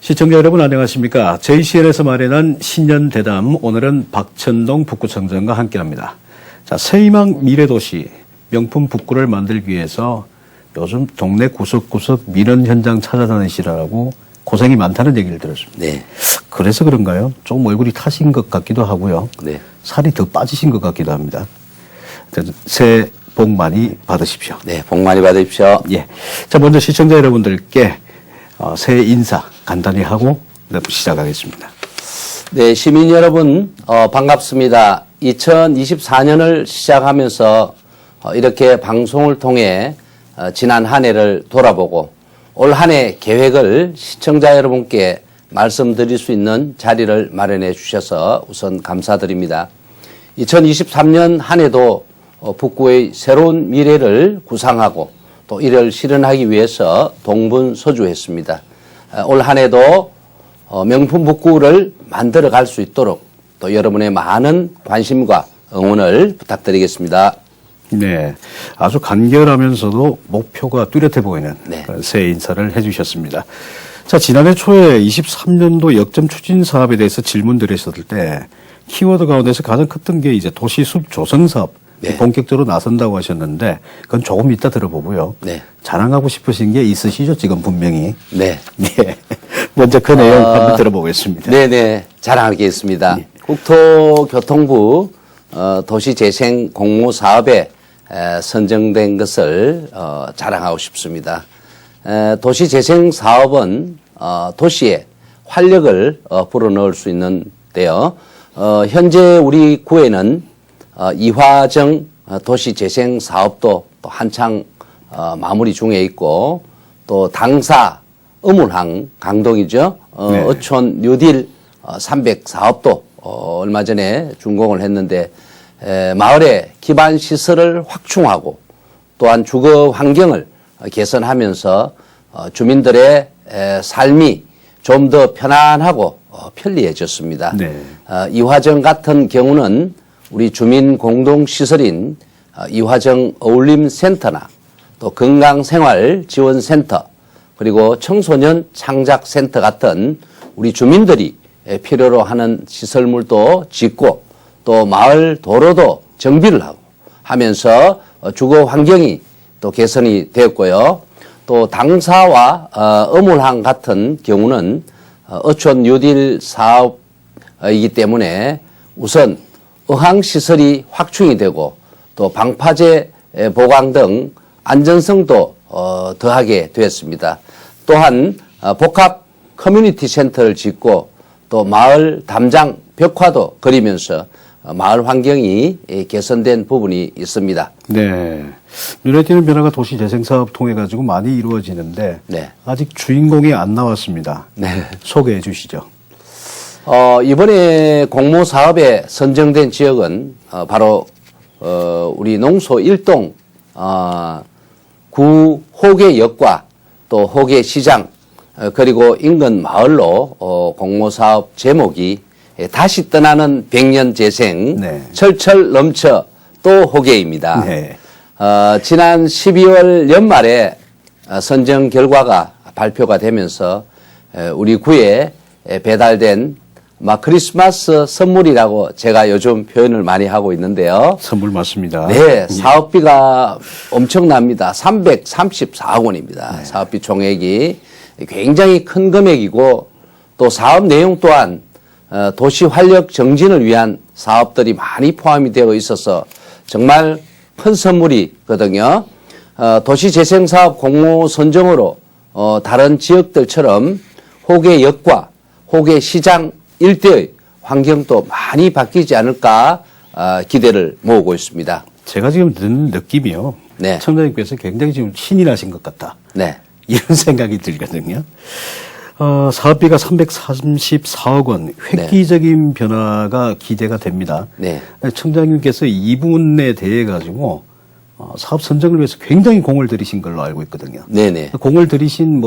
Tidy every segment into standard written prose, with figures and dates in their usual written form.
시청자 여러분 안녕하십니까. JCN에서 마련한 신년대담, 오늘은 박천동 북구청장과 함께합니다. 자, 새희망 미래도시 명품 북구를 만들기 위해서 요즘 동네 구석구석 민원 현장 찾아다니시라고 고생이 많다는 얘기를 들었습니다. 네. 그래서 그런가요? 조금 얼굴이 타신 것 같기도 하고요. 네. 살이 더 빠지신 것 같기도 합니다. 새해 복 많이 받으십시오. 네, 복 많이 받으십시오. 예. 자, 먼저 시청자 여러분들께 새해 인사 간단히 하고 시작하겠습니다. 네, 시민 여러분, 반갑습니다. 2024년을 시작하면서 이렇게 방송을 통해 지난 한 해를 돌아보고 올 한 해 계획을 시청자 여러분께 말씀드릴 수 있는 자리를 마련해 주셔서 우선 감사드립니다. 2023년 한 해도 북구의 새로운 미래를 구상하고 또 이를 실현하기 위해서 동분서주했습니다. 올 한 해도 명품 북구를 만들어 갈 수 있도록 또 여러분의 많은 관심과 응원을 부탁드리겠습니다. 네, 아주 간결하면서도 목표가 뚜렷해 보이는 네. 새해 인사를 해주셨습니다. 자, 지난해 초에 23년도 역점 추진 사업에 대해서 질문드렸을 때 키워드 가운데서 가장 컸던 게 이제 도시숲 조성 사업 네. 본격적으로 나선다고 하셨는데 그건 조금 이따 들어보고요. 네. 자랑하고 싶으신 게 있으시죠? 지금 분명히. 네. 네. 먼저 그 내용 한번 들어보겠습니다. 네네. 자랑하겠습니다. 네. 국토교통부 도시재생 공모 사업에 선정된 것을 자랑하고 싶습니다. 도시재생 사업은 도시에 활력을 불어넣을 수 있는데요. 현재 우리 구에는 이화정 도시재생 사업도 또 한창 마무리 중에 있고 또 당사 어문항 강동이죠. 네. 어촌 뉴딜 300 사업도 얼마 전에 준공을 했는데 마을의 기반 시설을 확충하고 또한 주거 환경을 개선하면서 주민들의 삶이 좀 더 편안하고 편리해졌습니다. 네. 이화정 같은 경우는 우리 주민 공동시설인 이화정 어울림센터나 또 건강생활지원센터 그리고 청소년 창작센터 같은 우리 주민들이 필요로 하는 시설물도 짓고 또 마을 도로도 정비를 하고 하면서 주거 환경이 또 개선이 되었고요. 또 당사와 어물항 같은 경우는 어촌 뉴딜 사업이기 때문에 우선 어항시설이 확충이 되고 또 방파제 보강 등 안전성도 더하게 되었습니다. 또한 복합 커뮤니티 센터를 짓고 또 마을 담장 벽화도 그리면서 마을 환경이 개선된 부분이 있습니다. 네. 눈에 띄는 변화가 도시재생사업 통해 가지고 많이 이루어지는데 네. 아직 주인공이 안 나왔습니다. 네. 소개해 주시죠. 이번에 공모 사업에 선정된 지역은 바로 우리 농소 1동 구 호계역과 또 호계시장 그리고 인근 마을로 공모 사업 제목이 다시 떠나는 백년 재생 네. 철철 넘쳐 또 호계입니다. 네. 지난 12월 연말에 선정 결과가 발표가 되면서 우리 구에 배달된 크리스마스 선물이라고 제가 요즘 표현을 많이 하고 있는데요. 선물 맞습니다. 네, 사업비가 엄청납니다. 334억 원입니다. 네. 사업비 총액이 굉장히 큰 금액이고 또 사업 내용 또한 도시 활력 정진을 위한 사업들이 많이 포함이 되어 있어서 정말 큰 선물이거든요. 도시재생사업 공모 선정으로 다른 지역들처럼 호계역과 호계시장 일대의 환경도 많이 바뀌지 않을까 기대를 모으고 있습니다. 제가 지금 드는 느낌이요. 네. 청장님께서 굉장히 지금 신이 나신 것 같다. 네. 이런 생각이 들거든요. 사업비가 334억 원, 획기적인 변화가 기대가 됩니다. 네. 청장님께서 이 부분에 대해 가지고 사업 선정을 위해서 굉장히 공을 들이신 걸로 알고 있거든요. 네네. 공을 들이신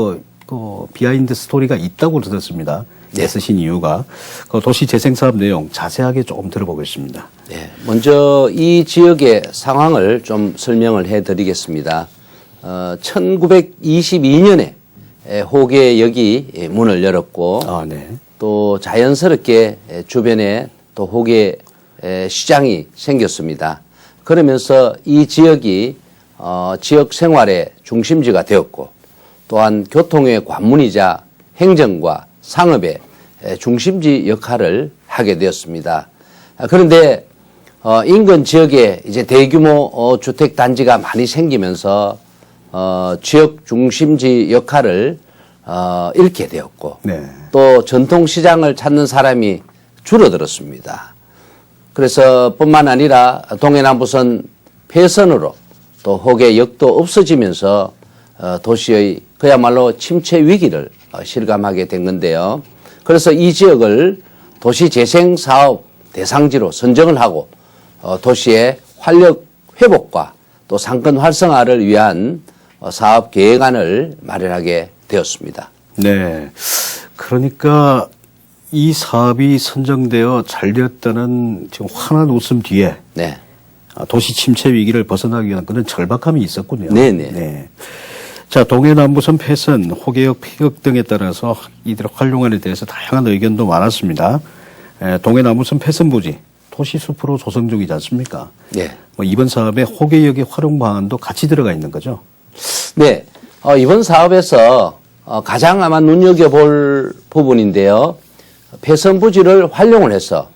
비하인드 스토리가 있다고 들었습니다. 네. 애쓰신 이유가 도시재생사업 내용 자세하게 조금 들어보겠습니다. 네. 먼저 이 지역의 상황을 좀 설명을 해드리겠습니다. 1922년에 호계역이 문을 열었고 아, 네. 또 자연스럽게 주변에 또 호계 시장이 생겼습니다. 그러면서 이 지역이 지역 생활의 중심지가 되었고 또한 교통의 관문이자 행정과 상업의 중심지 역할을 하게 되었습니다. 그런데 인근 지역에 이제 대규모 주택 단지가 많이 생기면서 지역 중심지 역할을 잃게 되었고 네. 또 전통 시장을 찾는 사람이 줄어들었습니다. 그래서 뿐만 아니라 동해남부선 폐선으로 또 호계역도 없어지면서 도시의 그야말로 침체 위기를 실감하게 된 건데요. 그래서 이 지역을 도시재생사업 대상지로 선정을 하고 도시의 활력 회복과 또 상권 활성화를 위한 사업 계획안을 마련하게 되었습니다. 네. 그러니까 이 사업이 선정되어 잘 되었다는 지금 환한 웃음 뒤에 네. 도시 침체 위기를 벗어나기 위한 그런 절박함이 있었군요. 네네. 네. 자, 동해남부선 폐선, 호계역 폐역 등에 따라서 이들 활용안에 대해서 다양한 의견도 많았습니다. 동해남부선 폐선 부지 도시숲으로 조성 중이지 않습니까? 네. 이번 사업에 호계역의 활용 방안도 같이 들어가 있는 거죠? 네. 이번 사업에서 가장 아마 눈여겨볼 부분인데요. 폐선 부지를 활용을 해서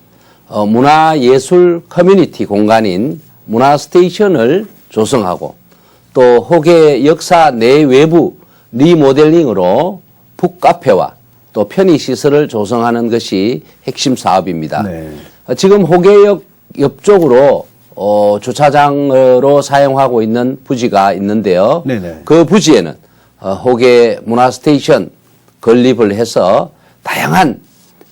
문화예술 커뮤니티 공간인 문화스테이션을 조성하고 또 호계 역사 내외부 리모델링으로 북카페와 또 편의시설을 조성하는 것이 핵심 사업입니다. 네. 지금 호계역 옆쪽으로 주차장으로 사용하고 있는 부지가 있는데요. 네네. 그 부지에는 호계 문화스테이션 건립을 해서 다양한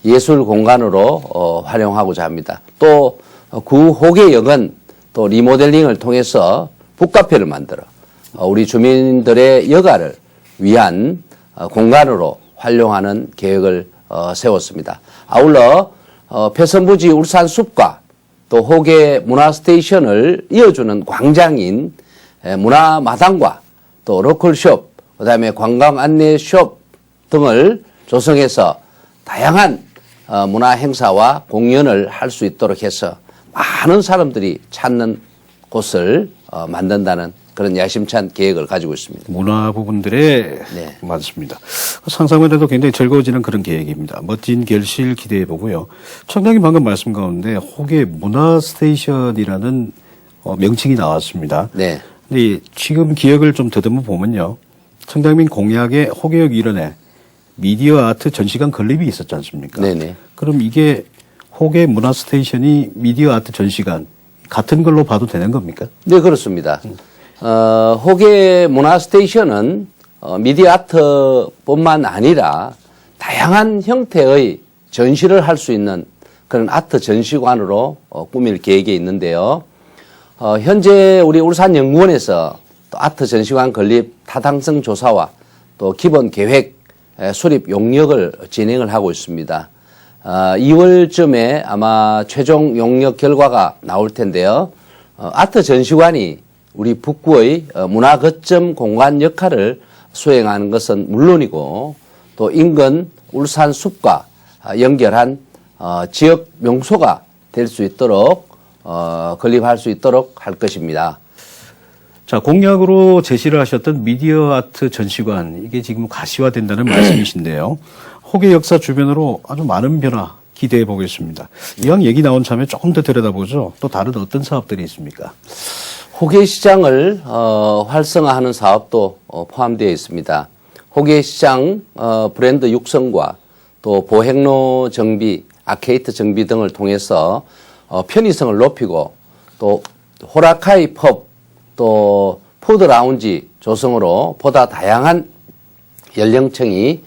예술 공간으로 활용하고자 합니다. 또 구 호계역은 또 리모델링을 통해서 북카페를 만들어 우리 주민들의 여가를 위한 공간으로 활용하는 계획을 세웠습니다. 아울러 폐선부지 울산숲과 또 호계 문화스테이션을 이어주는 광장인 문화마당과 또 로컬숍, 그다음에 관광 안내숍 등을 조성해서 다양한 문화 행사와 공연을 할 수 있도록 해서 많은 사람들이 찾는 곳을 만든다는 그런 야심찬 계획을 가지고 있습니다. 문화 부분들에 네. 맞습니다. 상상만 해도 굉장히 즐거워지는 그런 계획입니다. 멋진 결실 기대해 보고요. 청장님 방금 말씀 가운데 호계 문화 스테이션이라는 명칭이 나왔습니다. 네. 근데 지금 기억을 좀 더듬어 보면요. 청장님 공약에 호계역 일원에 미디어 아트 전시관 건립이 있었지 않습니까? 네네. 그럼 이게 호계 문화 스테이션이 미디어 아트 전시관 같은 걸로 봐도 되는 겁니까? 네, 그렇습니다. 호계 문화 스테이션은 미디어 아트뿐만 아니라 다양한 형태의 전시를 할 수 있는 그런 아트 전시관으로 꾸밀 계획이 있는데요. 현재 우리 울산연구원에서 또 아트 전시관 건립 타당성 조사와 또 기본 계획 수립 용역을 진행을 하고 있습니다. 2월쯤에 아마 최종 용역 결과가 나올 텐데요. 아트 전시관이 우리 북구의 문화 거점 공간 역할을 수행하는 것은 물론이고 또 인근 울산 숲과 연결한 지역 명소가 될 수 있도록 건립할 수 있도록 할 것입니다. 자, 공약으로 제시를 하셨던 미디어 아트 전시관, 이게 지금 가시화된다는 말씀이신데요. 호계 역사 주변으로 아주 많은 변화 기대해 보겠습니다. 이왕 얘기 나온 참에 조금 더 들여다보죠. 또 다른 어떤 사업들이 있습니까? 호계 시장을 활성화하는 사업도 포함되어 있습니다. 호계 시장 브랜드 육성과 또 보행로 정비, 아케이트 정비 등을 통해서 편의성을 높이고 또 호라카이 펍 또 푸드 라운지 조성으로 보다 다양한 연령층이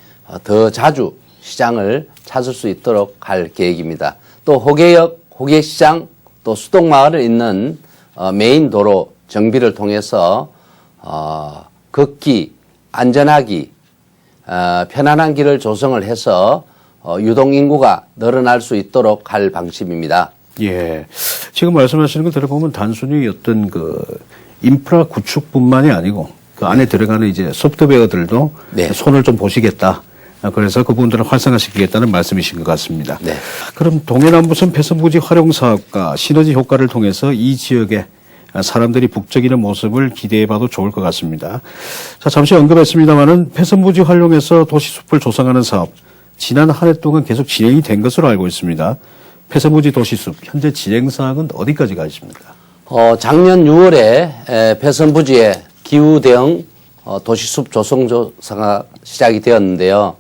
더 자주 시장을 찾을 수 있도록 할 계획입니다. 또 호계역, 호계시장, 또 수동마을에 있는 메인 도로 정비를 통해서 걷기, 안전하기, 편안한 길을 조성을 해서 유동인구가 늘어날 수 있도록 할 방침입니다. 예. 지금 말씀하시는 거 들어보면 단순히 어떤 인프라 구축뿐만이 아니고 그 안에 들어가는 이제 소프트웨어들도 네. 손을 좀 보시겠다. 그래서 그 부분들을 활성화시키겠다는 말씀이신 것 같습니다. 네. 그럼 동해남부선 폐선부지 활용 사업과 시너지 효과를 통해서 이 지역에 사람들이 북적이는 모습을 기대해봐도 좋을 것 같습니다. 자, 잠시 언급했습니다마는 폐선부지 활용해서 도시숲을 조성하는 사업, 지난 한 해 동안 계속 진행이 된 것으로 알고 있습니다. 폐선부지 도시숲, 현재 진행 사항은 어디까지 가 있습니까? 작년 6월에 폐선부지에 기후 대응 도시숲 조성 조사가 시작이 되었는데요.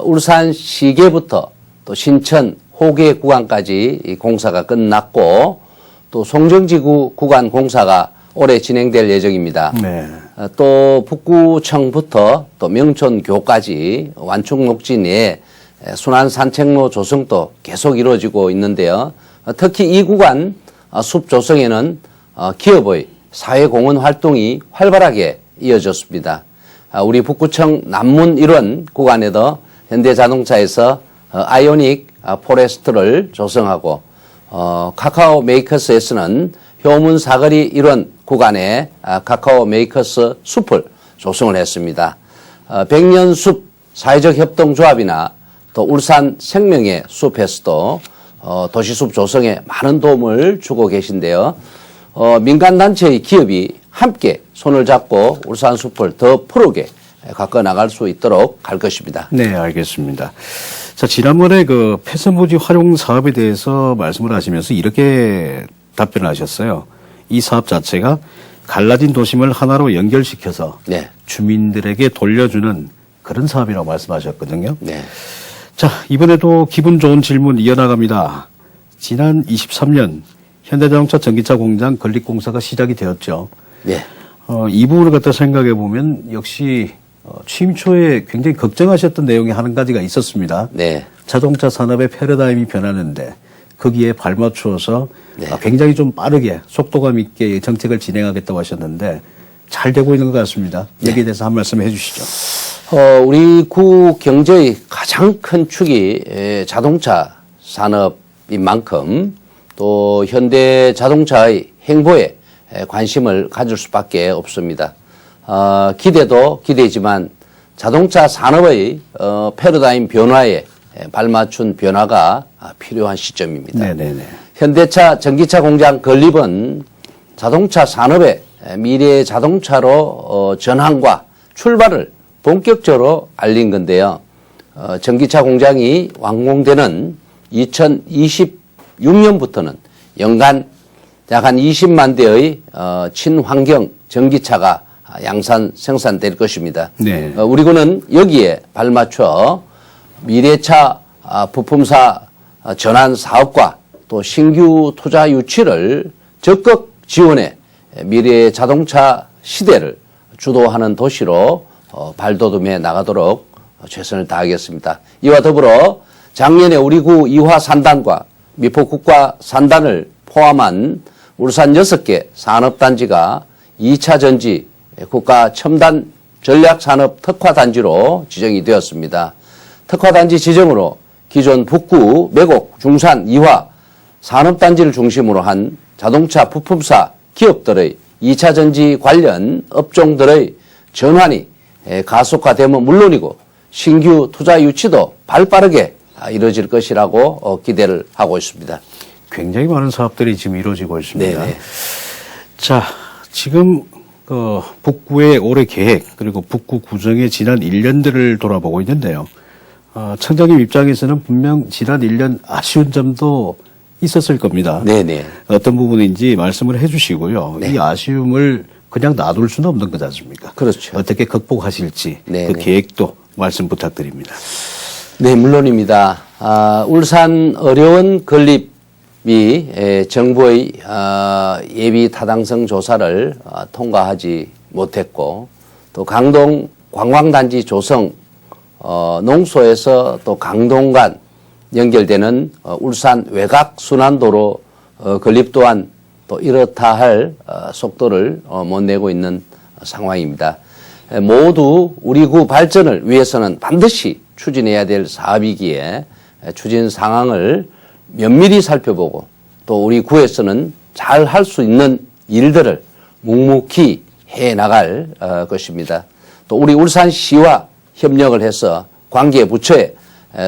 울산 시계부터 또 신천 호계 구간까지 이 공사가 끝났고 또 송정지구 구간 공사가 올해 진행될 예정입니다. 네. 또 북구청부터 또 명촌교까지 완충 녹지 내에 순환 산책로 조성도 계속 이루어지고 있는데요. 특히 이 구간 숲 조성에는 기업의 사회공헌 활동이 활발하게 이어졌습니다. 우리 북구청 남문 1원 구간에도 현대자동차에서 아이오닉 포레스트를 조성하고 카카오 메이커스에서는 효문 사거리 1원 구간에 카카오 메이커스 숲을 조성을 했습니다. 백년숲 사회적 협동조합이나 또 울산 생명의 숲에서도 도시숲 조성에 많은 도움을 주고 계신데요. 민간단체의 기업이 함께 손을 잡고 울산 숲을 더 푸르게 가꿔 나갈 수 있도록 할 것입니다. 네, 알겠습니다. 자, 지난번에 그 폐선부지 활용 사업에 대해서 말씀을 하시면서 이렇게 답변을 하셨어요. 이 사업 자체가 갈라진 도심을 하나로 연결시켜서 네. 주민들에게 돌려주는 그런 사업이라고 말씀하셨거든요. 네. 자, 이번에도 기분 좋은 질문 이어나갑니다. 지난 23년 현대자동차 전기차 공장 건립공사가 시작이 되었죠. 네. 이 부분을 갖다 생각해 보면 역시 취임 초에 굉장히 걱정하셨던 내용이 한 가지가 있었습니다. 네. 자동차 산업의 패러다임이 변하는데 거기에 발맞추어서 네. 굉장히 좀 빠르게 속도감 있게 정책을 진행하겠다고 하셨는데 잘 되고 있는 것 같습니다. 여기에 대해서 한 말씀 해 주시죠. 우리 구 경제의 가장 큰 축이 자동차 산업인 만큼 또 현대 자동차의 행보에 관심을 가질 수밖에 없습니다. 기대도 기대지만 자동차 산업의 패러다임 변화에 발맞춘 변화가 필요한 시점입니다. 네네네. 현대차 전기차 공장 건립은 자동차 산업의 미래 자동차로 전환과 출발을 본격적으로 알린 건데요. 전기차 공장이 완공되는 2026년부터는 연간 약 한 20만 대의 친환경 전기차가 양산 생산될 것입니다. 네. 우리 군은 여기에 발맞춰 미래차 부품사 전환 사업과 또 신규 투자 유치를 적극 지원해 미래 자동차 시대를 주도하는 도시로 발돋움해 나가도록 최선을 다하겠습니다. 이와 더불어 작년에 우리 구 이화 산단과 미포 국가 산단을 포함한 울산 6개 산업단지가 2차 전지 국가 첨단 전략산업 특화단지로 지정이 되었습니다. 특화단지 지정으로 기존 북구, 매곡, 중산, 이화 산업단지를 중심으로 한 자동차 부품사 기업들의 2차 전지 관련 업종들의 전환이 가속화되면 물론이고 신규 투자 유치도 발빠르게 이루어질 것이라고 기대를 하고 있습니다. 굉장히 많은 사업들이 지금 이루어지고 있습니다. 네네. 자, 지금 북구의 올해 계획 그리고 북구 구정의 지난 1년들을 돌아보고 있는데요. 청장님 입장에서는 분명 지난 1년 아쉬운 점도 있었을 겁니다. 네네. 어떤 부분인지 말씀을 해 주시고요. 네. 이 아쉬움을 그냥 놔둘 수는 없는 거지 않습니까? 그렇죠. 어떻게 극복하실지 네, 그 네. 계획도 말씀 부탁드립니다. 네, 물론입니다. 울산 어려운 건립이 정부의 예비 타당성 조사를 통과하지 못했고 또 강동 관광단지 조성 농소에서 또 강동 간 연결되는 울산 외곽 순환도로 건립 또한 또 이렇다 할 속도를 못 내고 있는 상황입니다. 모두 우리 구 발전을 위해서는 반드시 추진해야 될 사업이기에 추진 상황을 면밀히 살펴보고 또 우리 구에서는 잘 할 수 있는 일들을 묵묵히 해 나갈 것입니다. 또 우리 울산시와 협력을 해서 관계 부처에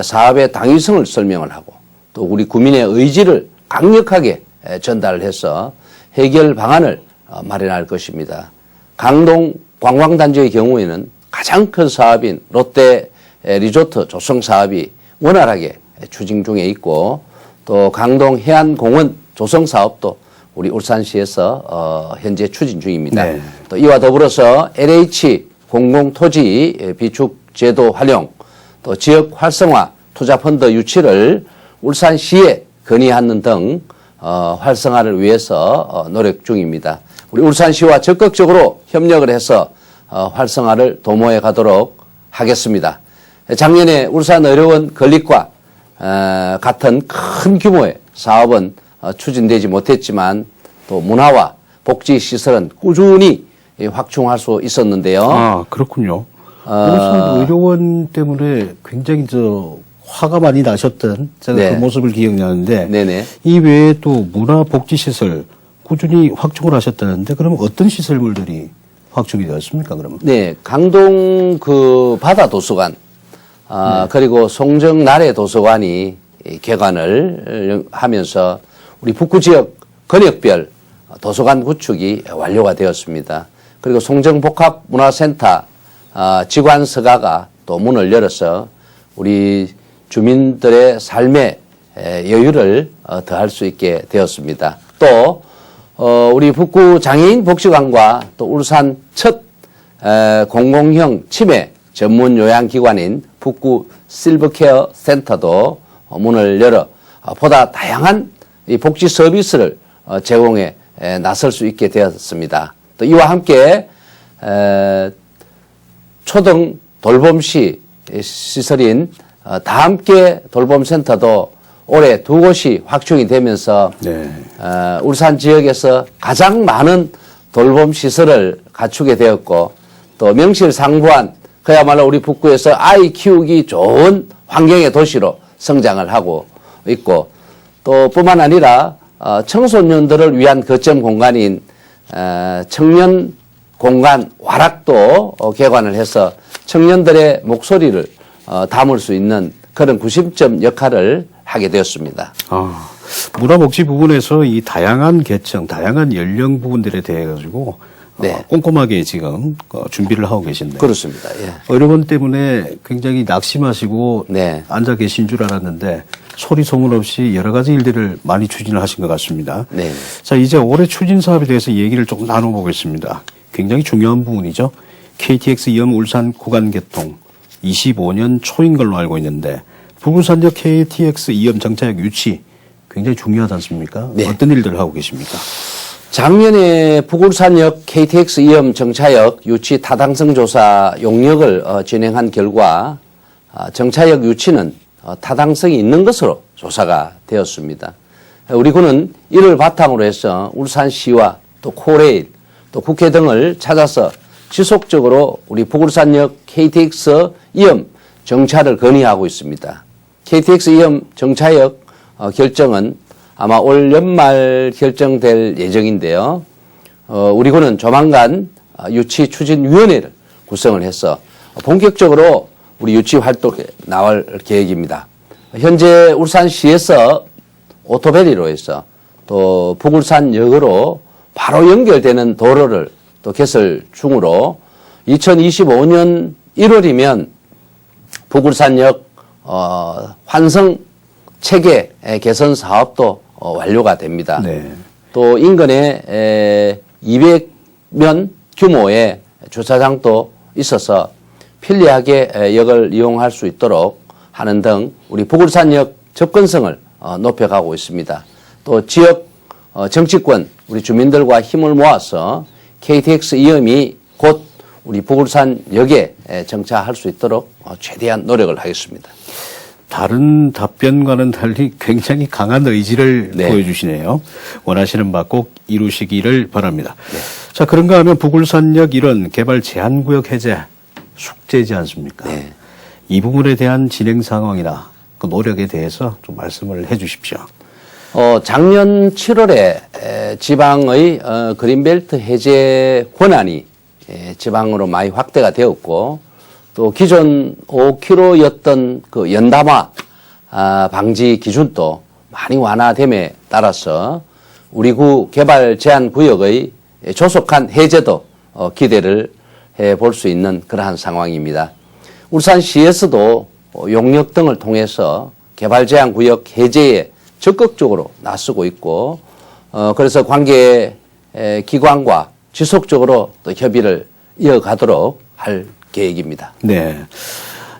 사업의 당위성을 설명을 하고 또 우리 구민의 의지를 강력하게 전달해서 해결 방안을 마련할 것입니다. 강동 관광단지의 경우에는 가장 큰 사업인 롯데 리조트 조성 사업이 원활하게 추진 중에 있고 또 강동 해안공원 조성 사업도 우리 울산시에서 현재 추진 중입니다. 네. 또 이와 더불어서 LH 공공토지 비축 제도 활용 또 지역 활성화 투자 펀드 유치를 울산시에 건의하는 등 활성화를 위해서 노력 중입니다. 우리 울산시와 적극적으로 협력을 해서 활성화를 도모해 가도록 하겠습니다. 작년에 울산의료원 건립과 같은 큰 규모의 사업은 추진되지 못했지만 또 문화와 복지시설은 꾸준히 확충할 수 있었는데요. 아, 그렇군요. 울산 의료원 때문에 굉장히 화가 많이 나셨던 제가 네. 그 모습을 기억나는데 네네. 이 외에 또 문화복지시설 꾸준히 확충을 하셨다는데 그러면 어떤 시설물들이 확충이 되었습니까? 그러면? 네, 강동 그 바다 도서관, 그리고 송정 나래 도서관이 개관을 하면서 우리 북구 지역 권역별 도서관 구축이 완료가 되었습니다. 그리고 송정 복합 문화센터 지관 서가가 또 문을 열어서 우리 주민들의 삶의 여유를 더할 수 있게 되었습니다. 또 우리 북구 장애인 복지관과 또 울산 첫 공공형 치매 전문 요양기관인 북구 실버케어 센터도 문을 열어 보다 다양한 이 복지 서비스를 제공해 나설 수 있게 되었습니다. 또 이와 함께 초등 돌봄시 시설인 다함께 돌봄센터도 올해 2곳이 확충이 되면서 네. 울산 지역에서 가장 많은 돌봄시설을 갖추게 되었고 또 명실상부한 그야말로 우리 북구에서 아이 키우기 좋은 환경의 도시로 성장을 하고 있고 또 뿐만 아니라 청소년들을 위한 거점 공간인 청년 공간 와락도 개관을 해서 청년들의 목소리를 담을 수 있는 그런 구심점 역할을 하게 되었습니다. 문화복지 부분에서 이 다양한 계층, 다양한 연령 부분들에 대해 가지고 네. 꼼꼼하게 지금 준비를 하고 계신데. 그렇습니다. 예. 의료원 때문에 굉장히 낙심하시고 네. 앉아 계신 줄 알았는데 소리 소문 없이 여러 가지 일들을 많이 추진을 하신 것 같습니다. 네. 자, 이제 올해 추진 사업에 대해서 얘기를 조금 나눠보겠습니다. 굉장히 중요한 부분이죠. KTX 이음 울산 구간 개통 25년 초인 걸로 알고 있는데 부부산역 KTX 이음 정차역 유치 굉장히 중요하지 않습니까? 네. 어떤 일들을 하고 계십니까? 작년에 북울산역 KTX 이음 정차역 유치 타당성 조사 용역을 진행한 결과 정차역 유치는 타당성이 있는 것으로 조사가 되었습니다. 우리 군은 이를 바탕으로 해서 울산시와 또 코레일 또 국회 등을 찾아서 지속적으로 우리 북울산역 KTX 이음 정차를 건의하고 있습니다. KTX 이음 정차역 결정은 아마 올 연말 결정될 예정인데요. 우리 군은 조만간 유치 추진위원회를 구성을 해서 본격적으로 우리 유치 활동에 나올 계획입니다. 현재 울산시에서 오토베리로 해서 또 북울산역으로 바로 연결되는 도로를 또 개설 중으로 2025년 1월이면 북울산역 환승 체계 개선 사업도 완료가 됩니다. 네. 또 인근에 200면 규모의 주차장도 있어서 편리하게 역을 이용할 수 있도록 하는 등 우리 북울산역 접근성을 높여가고 있습니다. 또 지역 정치권 우리 주민들과 힘을 모아서 KTX 이음이 곧 우리 북울산역에 정차할 수 있도록 최대한 노력을 하겠습니다. 다른 답변과는 달리 굉장히 강한 의지를 네. 보여주시네요. 원하시는 바 꼭 이루시기를 바랍니다. 네. 자, 그런가 하면 북울산역 이런 개발 제한구역 해제 숙제지 않습니까? 네. 이 부분에 대한 진행 상황이나 그 노력에 대해서 좀 말씀을 해 주십시오. 작년 7월에 지방의 그린벨트 해제 권한이 지방으로 많이 확대가 되었고 또 기존 5km였던 그 연담화 방지 기준도 많이 완화됨에 따라서 우리 구 개발 제한 구역의 조속한 해제도 기대를 해볼 수 있는 그러한 상황입니다. 울산시에서도 용역 등을 통해서 개발 제한 구역 해제에 적극적으로 나서고 있고 그래서 관계 기관과 지속적으로 또 협의를 이어가도록 할 계획입니다. 네.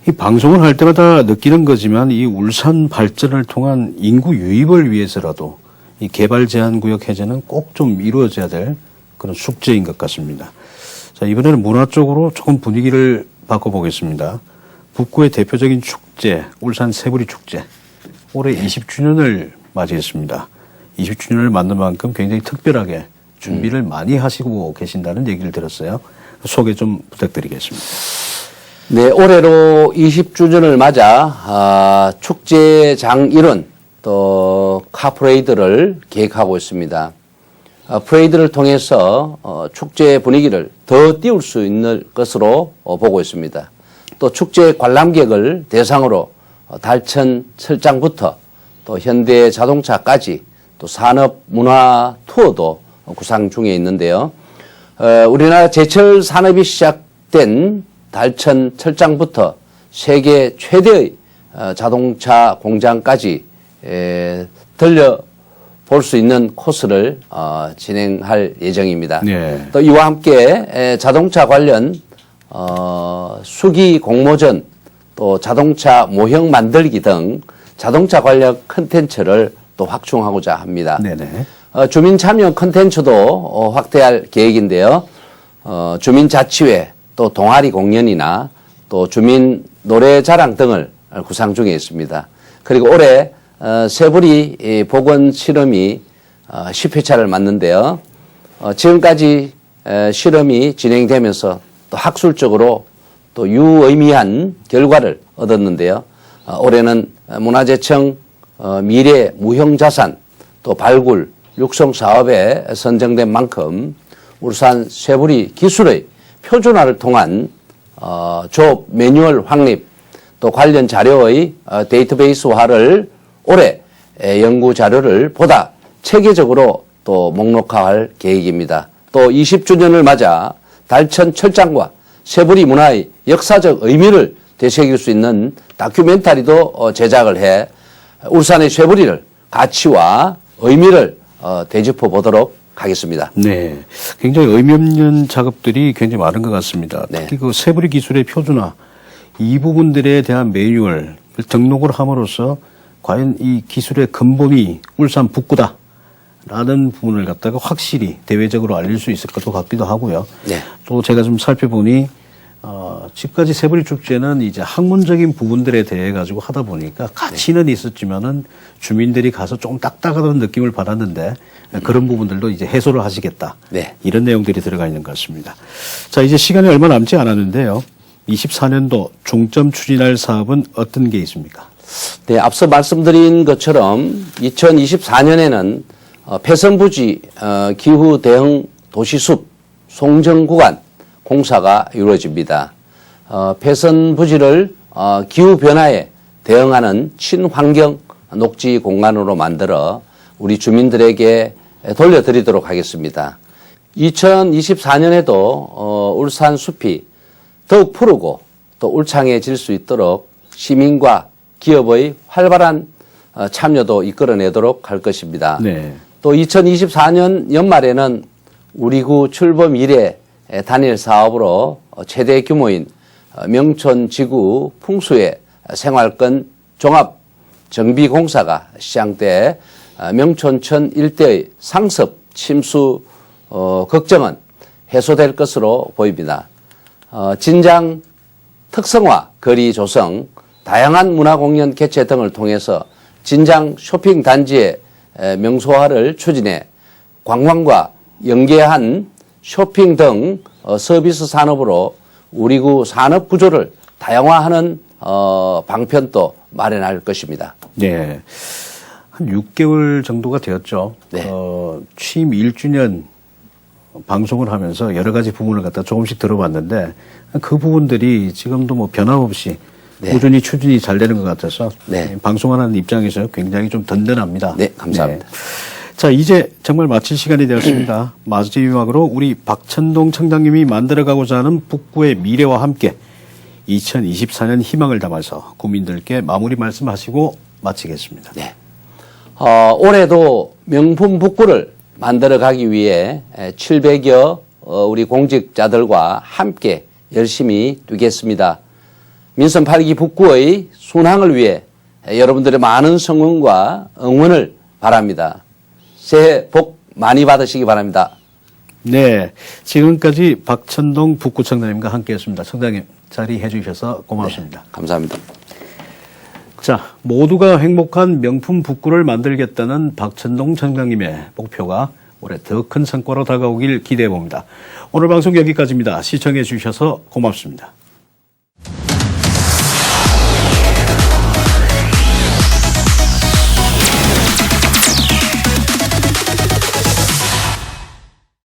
이 방송을 할 때마다 느끼는 거지만 이 울산 발전을 통한 인구 유입을 위해서라도 이 개발 제한 구역 해제는 꼭 좀 이루어져야 될 그런 숙제인 것 같습니다. 자, 이번에는 문화 쪽으로 조금 분위기를 바꿔보겠습니다. 북구의 대표적인 축제, 울산 새부리 축제. 올해 20주년을 맞이했습니다. 20주년을 맞는 만큼 굉장히 특별하게 준비를 많이 하시고 계신다는 얘기를 들었어요. 소개 좀 부탁드리겠습니다. 네, 올해로 20주년을 맞아 축제장 일원 또 카프레이드를 계획하고 있습니다. 프레이드를 통해서 축제 분위기를 더 띄울 수 있는 것으로 보고 있습니다. 또 축제 관람객을 대상으로 달천 철장부터 또 현대 자동차까지 또 산업 문화 투어도 구상 중에 있는데요. 우리나라 제철 산업이 시작된 달천 철장부터 세계 최대의 자동차 공장까지 들려볼 수 있는 코스를 진행할 예정입니다. 네. 또 이와 함께 자동차 관련 수기 공모전 또 자동차 모형 만들기 등 자동차 관련 컨텐츠를 또 확충하고자 합니다. 네네. 주민 참여 컨텐츠도 확대할 계획인데요. 주민자치회 또 동아리 공연이나 또 주민 노래 자랑 등을 구상 중에 있습니다. 그리고 올해 새부리 보건 실험이 10회차를 맞는데요. 지금까지 실험이 진행되면서 또 학술적으로 또 유의미한 결과를 얻었는데요. 올해는 문화재청 미래 무형자산 또 발굴 육성 사업에 선정된 만큼 울산 새부리 기술의 표준화를 통한 조업 매뉴얼 확립 또 관련 자료의 데이터베이스화를 올해 연구 자료를 보다 체계적으로 또 목록화할 계획입니다. 또 20주년을 맞아 달천 철장과 새부리 문화의 역사적 의미를 되새길 수 있는 다큐멘터리도 제작을 해 울산의 새부리를 가치와 의미를 되짚어 보도록 하겠습니다. 네. 굉장히 의미 없는 작업들이 굉장히 많은 것 같습니다. 네. 특히 그 새부리 기술의 표준화, 이 부분들에 대한 매뉴얼을 등록을 함으로써 과연 이 기술의 근본이 울산 북구다. 라는 부분을 갖다가 확실히 대외적으로 알릴 수 있을 것도 같기도 하고요. 네. 또 제가 좀 살펴보니 지금까지 새부리 축제는 이제 학문적인 부분들에 대해 가지고 하다 보니까 가치는 있었지만은 주민들이 가서 조금 딱딱하다는 느낌을 받았는데 그런 부분들도 이제 해소를 하시겠다. 네. 이런 내용들이 들어가 있는 것 같습니다. 자, 이제 시간이 얼마 남지 않았는데요. 24년도 중점 추진할 사업은 어떤 게 있습니까? 네, 앞서 말씀드린 것처럼 2024년에는 폐선부지 기후 대응 도시숲 송정 구간 공사가 이루어집니다. 폐선부지를 기후 변화에 대응하는 친환경 녹지 공간으로 만들어 우리 주민들에게 돌려드리도록 하겠습니다. 2024년에도 울산 숲이 더욱 푸르고 또 울창해질 수 있도록 시민과 기업의 활발한 참여도 이끌어내도록 할 것입니다. 네. 또 2024년 연말에는 우리 구 출범 이래 단일 사업으로 최대 규모인 명촌지구 풍수의 생활권 종합 정비 공사가 시작돼 명촌천 일대의 상습 침수 걱정은 해소될 것으로 보입니다. 진장 특성화 거리 조성, 다양한 문화공연 개최 등을 통해서 진장 쇼핑 단지의 명소화를 추진해 관광과 연계한 쇼핑 등 서비스 산업으로 우리 구 산업 구조를 다양화하는 방편도 마련할 것입니다. 네. 한 6개월 정도가 되었죠. 네. 취임 1주년 방송을 하면서 여러 가지 부분을 갖다 조금씩 들어봤는데 그 부분들이 지금도 뭐 변함없이 네. 꾸준히 추진이 잘 되는 것 같아서 네. 방송하는 입장에서 굉장히 좀 든든합니다. 네, 감사합니다. 자, 이제 정말 마칠 시간이 되었습니다. 마지막으로 우리 박천동 청장님이 만들어가고자 하는 북구의 미래와 함께 2024년 희망을 담아서 국민들께 마무리 말씀하시고 마치겠습니다. 네. 올해도 명품 북구를 만들어 가기 위해 700여 우리 공직자들과 함께 열심히 뛰겠습니다. 민선 8기 북구의 순항을 위해 여러분들의 많은 성원과 응원을 바랍니다. 새해 복 많이 받으시기 바랍니다. 네, 지금까지 박천동 북구청장님과 함께했습니다. 청장님 자리해 주셔서 고맙습니다. 네, 감사합니다. 자, 모두가 행복한 명품 북구를 만들겠다는 박천동 청장님의 목표가 올해 더 큰 성과로 다가오길 기대해 봅니다. 오늘 방송 여기까지입니다. 시청해 주셔서 고맙습니다.